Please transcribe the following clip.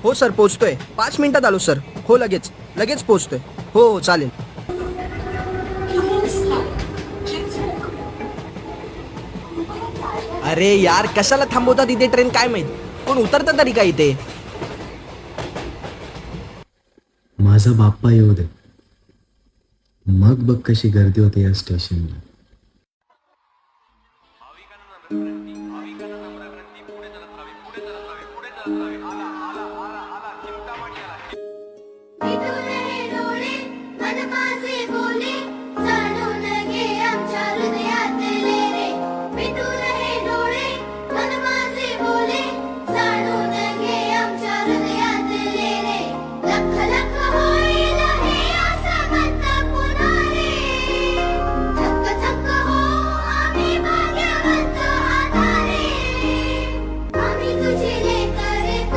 हो सर पोचतोय 5 मिनिटात आलो सर. हो लगेच लगेच पोचतोय. हो हो चालेल. अरे यार कशाला थांबवतात इथे ट्रेन काय माहित. कोण उतरतं तरी का इथे. माझा बाप्पा येऊ दे, मग बघ कशी गर्दी होते या स्टेशनला.